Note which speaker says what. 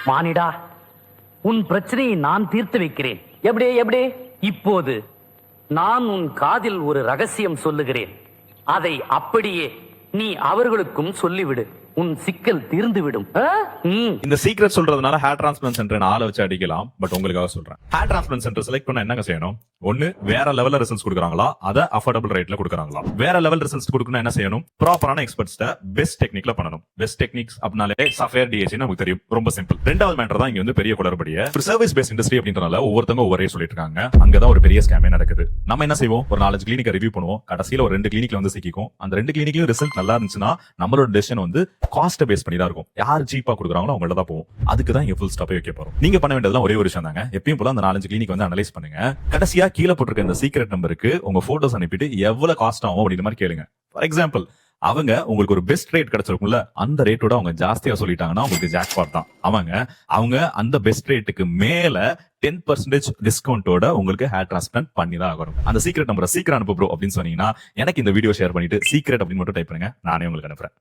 Speaker 1: மானிடா, உன் பிரச்சனையை நான் தீர்த்து வைக்கிறேன்.
Speaker 2: எப்படி எப்படி?
Speaker 1: இப்போது நான் உன் காதில் ஒரு ரகசியம் சொல்லுகிறேன். அதை அப்படியே நீ அவர்களுக்கும் சொல்லிவிடு. உன் சிக்கல் தீர்ந்துவிடும்.
Speaker 3: இந்த சீக்ரெட் சொல்றதுனால ஹேர் டிரான்ஸ்பிளான்ட் சென்டர் ஆளை வச்சு அடிக்கலாம். பட் உங்களுக்காக சொல்றேன், ஹேர் டிரான்ஸ்பிளான்ட் சென்டர் செலக்ட் பண்ண என்னங்க செய்யணும்? ஒன்னு, வேற லெவல்ல ரிசல்ட்ஸ் கொடுக்குறாங்களா, அதை அஃபோர்டபிள் ரேட்ல கொடுக்குறாங்களா? வேற லெவல் ரிசல்ட்ஸ் கொடுக்கணும் என்ன செய்யணும்? ப்ராப்பரான எக்ஸ்பர்ட்ஸ்ட பெஸ்ட் டெக்னிக்ல பண்ணணும். பெஸ்ட் டெக்னிக்ஸ் அப்படினாலே சஃபேர் டிஹெச் நமக்கு தெரியும், ரொம்ப சிம்பிள். ரெண்டாவது மேட்டர் தான் இங்க வந்து பெரிய குளறுபடியே. ஒரு சர்வீஸ் பேஸ்ட் இண்டஸ்ட்ரி அப்படின்றனால ஒவ்வொருத்தவங்க ஒவ்வொரு சொல்லிட்டு இருக்காங்க. அங்கதான் ஒரு பெரிய ஸ்கேமே நடக்குது. நம்ம என்ன செய்வோம்? ஒரு 4 கிளினிக்கை ரிவ்யூ பண்ணுவோம். கடைசியில ஒரு 2 கிளினிக்ல வந்து சிக்கிக்கும். அந்த 2 கிளினிக்லயும் ரிசல்ட் நல்லா இருந்துச்சுன்னா நம்மளோட டெசிஷன் வந்து காஸ்ட் பேஸ் பண்ணி தான் இருக்கும். யார் சீப்பா கொடுக்குறாங்களோ அவங்கள்ட்ட தான் போவோம். அதுக்கு தான் இங்க ஃபுல் ஸ்டாப்பே வைக்க போறோம். நீங்க பண்ண வேண்டியதெல்லாம் ஒரே ஒரு விஷயம் தாங்க. எப்பயும் போல அந்த 4-5 கிளினிக் வந்து அனலைஸ் பண்ணுங்க. கடைசியா கீழே போட்டிருக்க இந்த சீக்ரெட் நம்பருக்கு உங்க போட்டோஸ் அனுப்பிட்டு எவ்வளவு காஸ்ட் ஆகும் அப்படின்ற மாதிரி கேளுங்க. ஃபார் எக்ஸாம்பிள், அவங்க உங்களுக்கு ஒரு பெஸ்ட் ரேட் கிடைச்சிருக்கும்ல, அந்த ரேட்டோட அவங்க ஜாஸ்தியா சொல்லிட்டாங்கன்னா உங்களுக்கு ஜாக்பாட் தான். அவங்க அந்த பெஸ்ட் ரேட்டுக்கு மேல 10% டிஸ்கவுண்டோட உங்களுக்கு ஹேர் டிரான்ஸ்பிளான்ட் பண்ணி தான் ஆகணும். அந்த சீக்ரெட் நம்பரை சீக்கிரம் அனுப்பு ப்ரோ அப்படின்னு சொன்னீங்கன்னா எனக்கு இந்த வீடியோ ஷேர் பண்ணிட்டு சீக்ரெட் அப்படின்னு மட்டும் டைப் பண்ணுங்க, நானே உங்களுக்கு அனுப்புறேன்.